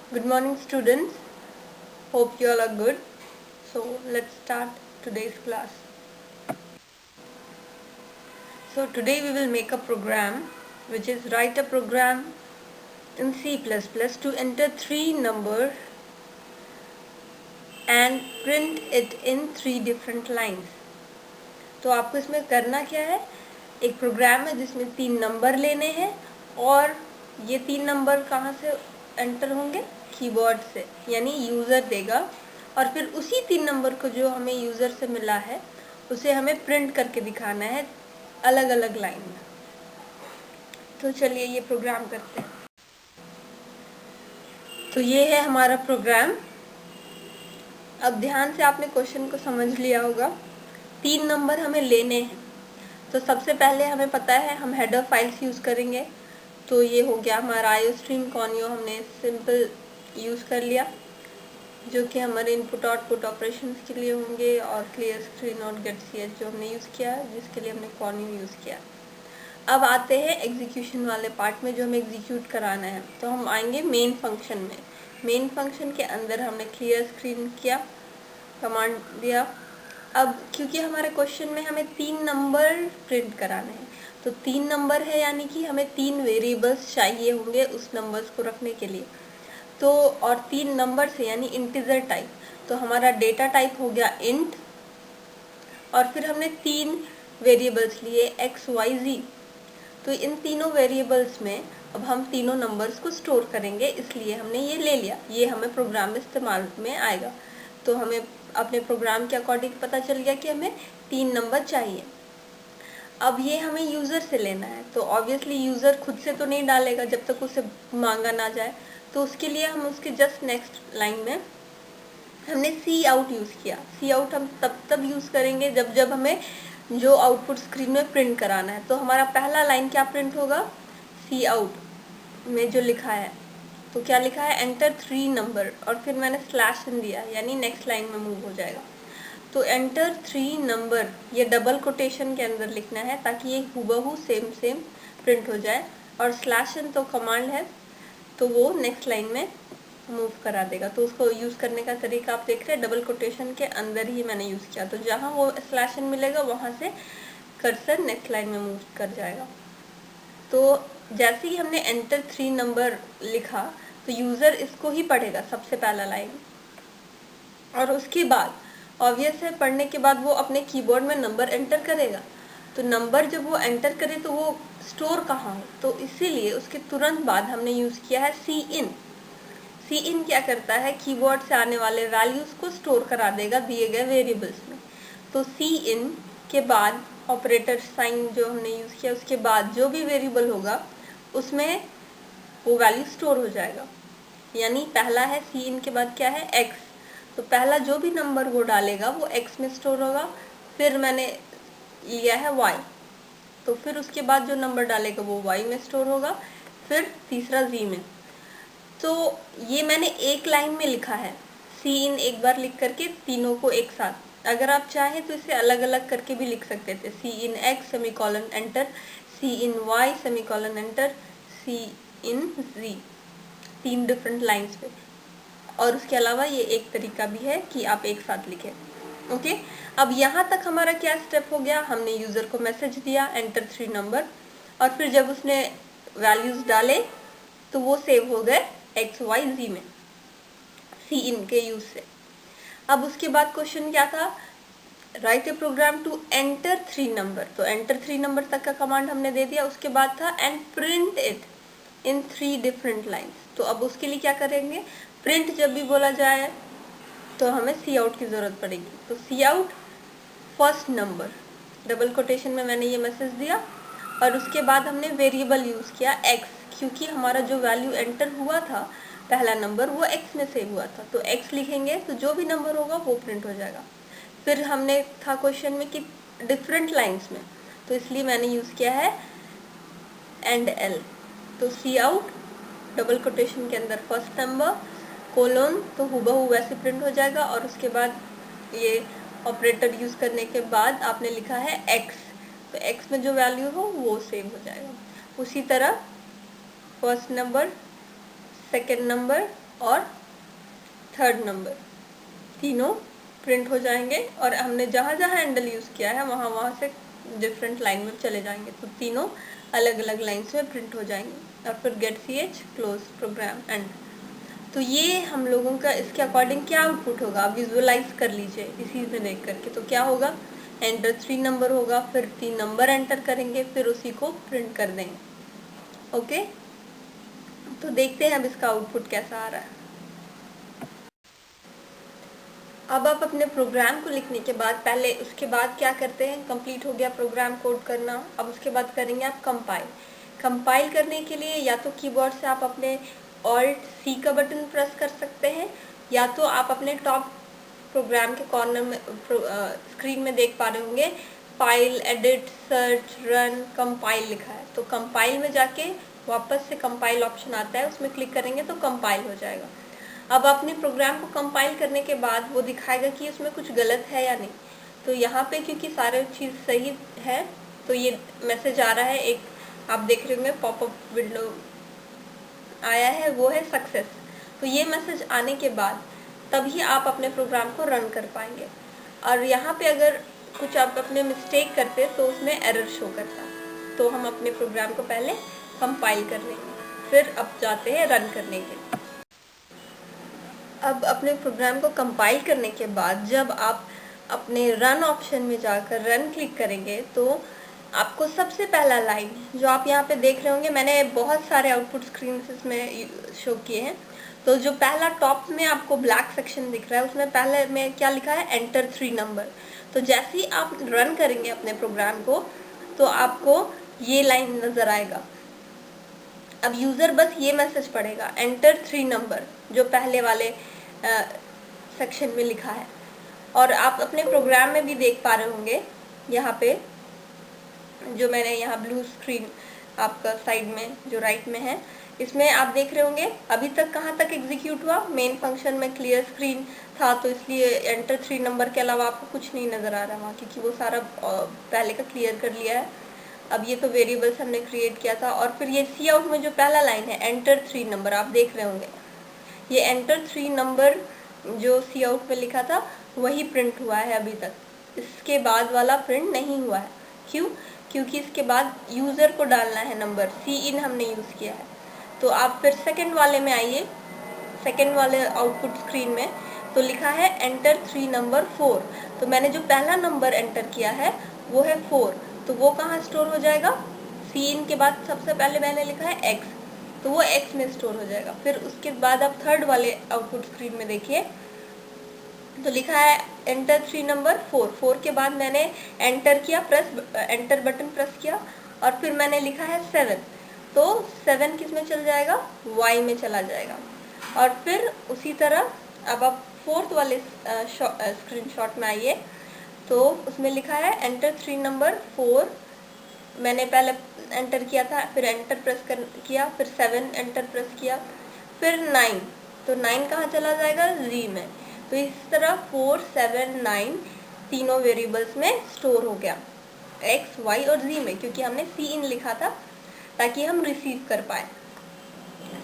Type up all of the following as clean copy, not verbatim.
Good morning, students. Hope you all are good. So, let's start today's class. So, today we will make a program which is write a program in C++ to enter three numbers and print it in three different lines. तो आपको इसमें करना क्या है, एक programme है जिसमें तीन नंबर लेने हैं और ये तीन नंबर कहाँ से एंटर होंगे, कीबोर्ड से, यानी यूज़र देगा और फिर उसी तीन नंबर को जो हमें यूज़र से मिला है उसे हमें प्रिंट करके दिखाना है अलग अलग लाइन में। तो चलिए ये प्रोग्राम करते हैं। तो ये है हमारा प्रोग्राम। अब ध्यान से आपने क्वेश्चन को समझ लिया होगा। तीन नंबर हमें लेने हैं, तो सबसे पहले हमें पता है हम हेडर फाइल्स यूज़ करेंगे। तो ये हो गया हमारा आईओस्ट्रीम कॉनियो, हमने सिंपल यूज़ कर लिया जो कि हमारे इनपुट आउटपुट ऑपरेशंस के लिए होंगे, और क्लियर स्क्रीन और गेट सी जो हमने यूज़ किया जिसके लिए हमने कॉनियो यूज़ किया। अब आते हैं एग्जीक्यूशन वाले पार्ट में जो हमें एग्जीक्यूट कराना है। तो हम आएंगे मेन फंक्शन में। मेन फंक्शन के अंदर हमने क्लियर स्क्रीन किया, कमांड दिया। अब क्योंकि हमारे क्वेश्चन में हमें तीन नंबर प्रिंट कराने हैं, तो तीन नंबर है यानी कि हमें तीन वेरिएबल्स चाहिए होंगे उस नंबर्स को रखने के लिए। तो और तीन नंबर से यानी इंटीजर टाइप, तो हमारा डेटा टाइप हो गया इंट, और फिर हमने तीन वेरिएबल्स लिए एक्स वाई जी। तो इन तीनों वेरिएबल्स में अब हम तीनों नंबर्स को स्टोर करेंगे, इसलिए हमने ये ले लिया। ये हमें प्रोग्राम में इस्तेमाल में आएगा। तो हमें अपने प्रोग्राम के अकॉर्डिंग पता चल गया कि हमें तीन नंबर चाहिए। अब ये हमें यूज़र से लेना है, तो ऑब्वियसली यूज़र खुद से तो नहीं डालेगा जब तक उसे मांगा ना जाए। तो उसके लिए हम उसके जस्ट नेक्स्ट लाइन में हमने सी आउट यूज़ किया। सी आउट हम तब यूज़ करेंगे जब हमें जो आउटपुट स्क्रीन में प्रिंट कराना है। तो हमारा पहला लाइन क्या प्रिंट होगा, सी आउट में जो लिखा है, तो क्या लिखा है, एंटर थ्री नंबर, और फिर मैंने स्लैश इन दिया यानी नेक्स्ट लाइन में मूव हो जाएगा। तो एंटर थ्री नंबर ये डबल कोटेशन के अंदर लिखना है ताकि ये हूबहू सेम प्रिंट हो जाए, और स्लैश इन तो कमांड है तो वो नेक्स्ट लाइन में मूव करा देगा। तो उसको यूज़ करने का तरीका आप देख रहे हैं, डबल कोटेशन के अंदर ही मैंने यूज़ किया। तो जहाँ वो स्लैश इन मिलेगा वहाँ से कर्सर नेक्स्ट लाइन में मूव कर जाएगा। तो जैसे ही हमने एंटर थ्री नंबर लिखा तो यूज़र इसको ही पढ़ेगा सबसे पहला लाइन, और उसके बाद ऑब्वियस है पढ़ने के बाद वो अपने कीबोर्ड में नंबर एंटर करेगा। तो नंबर जब वो एंटर करे तो वो स्टोर कहाँ हो, तो इसीलिए उसके तुरंत बाद हमने यूज़ किया है सी इन। सी इन क्या करता है, कीबोर्ड से आने वाले वैल्यूज़ को स्टोर करा देगा दिए गए वेरिएबल्स में। तो सी इन के बाद ऑपरेटर साइन जो हमने यूज़ किया उसके बाद जो भी वेरिएबल होगा उसमें वो वैल्यू स्टोर हो जाएगा। यानी पहला है सी इन के बाद क्या है, एक्स। तो पहला जो भी नंबर वो डालेगा वो एक्स में स्टोर होगा। फिर मैंने लिया है वाई, तो फिर उसके बाद जो नंबर डालेगा वो वाई में स्टोर होगा, फिर तीसरा जी में। तो ये मैंने एक लाइन में लिखा है, सी इन एक बार लिख करके तीनों को एक साथ। अगर आप चाहें तो इसे अलग अलग करके भी लिख सकते थे, सी इन एक्स सेमीकोलन एंटर, सी इन वाई सेमीकोलन एंटर, सी इन जी, तीन डिफरेंट लाइंस पे। और उसके अलावा ये एक तरीका भी है कि आप एक साथ लिखें। ओके, अब यहाँ तक हमारा क्या स्टेप हो गया, हमने यूज़र को मैसेज दिया एंटर थ्री नंबर, और फिर जब उसने वैल्यूज़ डाले तो वो सेव हो गए एक्स वाई जी में सी इन के यूज़ से। अब उसके बाद क्वेश्चन क्या था, write a program to enter three number. तो एंटर थ्री नंबर तक का कमांड हमने दे दिया। उसके बाद था and print it in three different lines. तो अब उसके लिए क्या करेंगे, प्रिंट जब भी बोला जाए तो हमें सी आउट की ज़रूरत पड़ेगी। तो see out first number, double quotation में मैंने ये मैसेज दिया, और उसके बाद हमने वेरिएबल यूज़ किया एक्स, क्योंकि हमारा जो वैल्यू एंटर हुआ था पहला नंबर वो एक्स में सेव हुआ था। तो एक्स लिखेंगे तो जो भी नंबर होगा वो प्रिंट हो जाएगा। फिर हमने था क्वेश्चन में कि डिफरेंट लाइंस में, तो इसलिए मैंने यूज़ किया है एंड एल। तो सी आउट डबल कोटेशन के अंदर फर्स्ट नंबर कोलोन, तो हूबहू वैसे प्रिंट हो जाएगा, और उसके बाद ये ऑपरेटर यूज़ करने के बाद आपने लिखा है एक्स, तो एक्स में जो वैल्यू हो वो सेव हो जाएगा। उसी तरह फर्स्ट नंबर, सेकेंड नंबर, और थर्ड नंबर, तीनों प्रिंट हो जाएंगे। और हमने जहाँ जहाँ हैंडल यूज़ किया है वहाँ वहाँ से डिफरेंट लाइन में चले जाएंगे, तो तीनों अलग अलग लाइन्स में प्रिंट हो जाएंगे। और फिर get ch close program and. तो ये हम लोगों का इसके अकॉर्डिंग क्या आउटपुट होगा, आप विजुअलाइज कर लीजिए इसी में देख करके। तो क्या होगा, एंटर 3 नंबर होगा, फिर 3 नंबर एंटर करेंगे, फिर उसी को प्रिंट कर देंगे। ओके, तो देखते हैं अब इसका आउटपुट कैसा आ रहा है। अब आप अपने प्रोग्राम को लिखने के बाद पहले उसके बाद क्या करते हैं, कंप्लीट हो गया प्रोग्राम कोड करना। अब उसके बाद करेंगे आप कंपाइल। कंपाइल करने के लिए या तो कीबोर्ड से आप अपने Alt C का बटन प्रेस कर सकते हैं, या तो आप अपने टॉप प्रोग्राम के कॉर्नर में स्क्रीन में देख पा रहे होंगे file, edit, search, run, compile लिखा है। तो कंपाइल में जाके वापस से कंपाइल ऑप्शन आता है, उसमें क्लिक करेंगे तो कंपाइल हो जाएगा। अब अपने प्रोग्राम को कंपाइल करने के बाद वो दिखाएगा कि उसमें कुछ गलत है या नहीं। तो यहाँ पे क्योंकि सारे चीज़ सही है तो ये मैसेज आ रहा है, एक आप देख रहे होंगे पॉपअप विंडो आया है, वो है सक्सेस। तो ये मैसेज आने के बाद तभी आप अपने प्रोग्राम को रन कर पाएंगे। और यहाँ पे अगर कुछ आप अपने मिस्टेक करते तो उसमें एरर शो करता। तो हम अपने प्रोग्राम को पहले कंपाइल कर लेंगे, फिर अब जाते हैं रन करने के लिए। अब अपने प्रोग्राम को कंपाइल करने के बाद जब आप अपने रन ऑप्शन में जाकर रन क्लिक करेंगे तो आपको सबसे पहला लाइन जो आप यहाँ पे देख रहे होंगे, मैंने बहुत सारे आउटपुट स्क्रीन में शो किए हैं। तो जो पहला टॉप में आपको ब्लैक सेक्शन दिख रहा है उसमें पहले में क्या लिखा है, एंटर 3 नंबर। तो जैसे ही आप रन करेंगे अपने प्रोग्राम को तो आपको ये लाइन नज़र आएगा। अब यूज़र बस ये मैसेज पढ़ेगा, एंटर 3 नंबर, जो पहले वाले सेक्शन में लिखा है। और आप अपने प्रोग्राम में भी देख पा रहे होंगे यहाँ पे जो मैंने यहाँ ब्लू स्क्रीन आपका साइड में जो राइट में है, इसमें आप देख रहे होंगे अभी तक कहाँ तक एग्जीक्यूट हुआ। मेन फंक्शन में क्लियर स्क्रीन था तो इसलिए एंटर 3 नंबर के अलावा आपको कुछ नहीं नज़र आ रहा वहाँ, क्योंकि वो सारा पहले का क्लियर कर लिया है। अब ये तो वेरिएबल्स हमने क्रिएट किया था। और फिर ये सी आउट में जो पहला लाइन है एंटर 3 नंबर, आप देख रहे होंगे ये एंटर 3 नंबर जो सी आउट में लिखा था वही प्रिंट हुआ है अभी तक। इसके बाद वाला प्रिंट नहीं हुआ है। क्यों? क्योंकि इसके बाद यूज़र को डालना है नंबर, सी इन हमने यूज़ किया है। तो आप फिर सेकंड वाले में आइए, सेकंड वाले आउटपुट स्क्रीन में तो लिखा है एंटर 3 नंबर 4। तो मैंने जो पहला नंबर एंटर किया है वो है 4, तो वो कहाँ स्टोर हो जाएगा, सी इन के बाद सबसे पहले मैंने लिखा है एक्स, तो वो एक्स में स्टोर हो जाएगा। फिर उसके बाद आप थर्ड वाले आउटपुट स्क्रीन में देखिए तो लिखा है एंटर 3 नंबर 4। 4 के बाद मैंने एंटर किया, एंटर बटन प्रेस किया और फिर मैंने लिखा है 7, तो 7 किस में चल जाएगा, वाई में चला जाएगा। और फिर उसी तरह अब आप फोर्थ वाले स्क्रीनशॉट में आइए तो उसमें लिखा है एंटर 3 नंबर 4, मैंने पहले एंटर किया था, फिर एंटर प्रेस किया, फिर 7 एंटर प्रेस किया, फिर 9, तो 9 कहाँ चला जाएगा, जी में। तो इस तरह 4, 7, 9 तीनों वेरिएबल्स में स्टोर हो गया, एक्स, वाई और जी में, क्योंकि हमने सी इन लिखा था ताकि हम रिसीव कर पाए।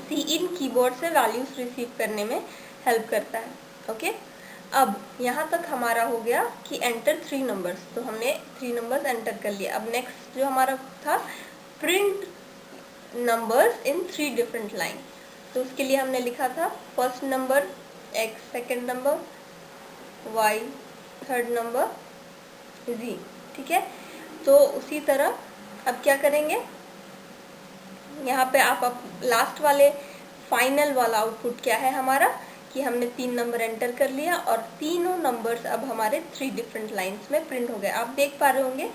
सी इन कीबोर्ड से वैल्यूज रिसीव करने में हेल्प करता है। ओके, अब यहाँ तक हमारा हो गया कि एंटर 3 नंबर्स, तो हमने 3 नंबर्स एंटर कर लिए। अब नेक्स्ट जो हमारा था print numbers in 3 different line, तो उसके लिए हमने लिखा था first number x, second number y, third number z. ठीक है, तो उसी तरह अब क्या करेंगे, यहाँ पे आप लास्ट वाले फाइनल वाला आउटपुट क्या है हमारा कि हमने 3 नंबर एंटर कर लिया और तीनों नंबर्स अब हमारे 3 डिफरेंट लाइंस में प्रिंट हो गए। आप देख पा रहे होंगे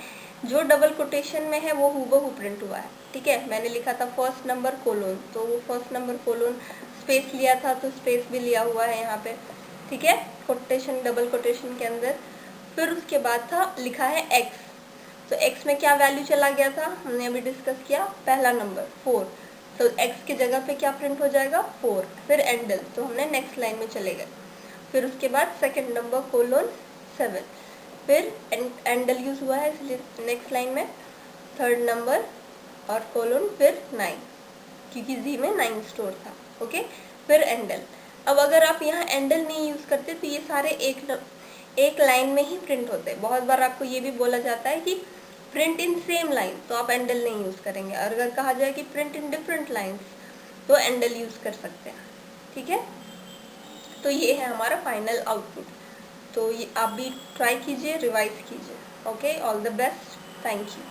जो डबल कोटेशन में है वो हूबहू प्रिंट हुआ है। ठीक है, मैंने लिखा था फर्स्ट नंबर कोलोन, तो वो फर्स्ट नंबर कोलोन स्पेस लिया था तो स्पेस भी लिया हुआ है यहाँ पे। ठीक है, कोटेशन डबल कोटेशन के अंदर। फिर उसके बाद था लिखा है एक्स, तो एक्स में क्या वैल्यू चला गया था हमने अभी डिस्कस किया, पहला नंबर 4, तो एक्स की जगह पे क्या प्रिंट हो जाएगा 4। फिर एंडल, तो हमने नेक्स्ट लाइन में चले गए। फिर उसके बाद सेकंड नंबर कोलोन 7, फिर एंडल यूज हुआ है इसलिए नेक्स्ट लाइन में थर्ड नंबर और कोलोन, फिर 9 क्योंकि जी में 9 स्टोर था। ओके, फिर एंडल, अब अगर आप यहाँ एंडल नहीं यूज़ करते तो ये सारे एक लाइन में ही प्रिंट होते हैं। बहुत बार आपको ये भी बोला जाता है कि प्रिंट इन सेम लाइन, तो आप एंडल नहीं यूज़ करेंगे। और अगर कहा जाए कि प्रिंट इन डिफरेंट लाइन्स तो एंडल यूज़ कर सकते हैं। ठीक है, तो ये है हमारा फाइनल आउटपुट। तो ये आप भी ट्राई कीजिए, रिवाइज कीजिए। Okay, all the best, thank you.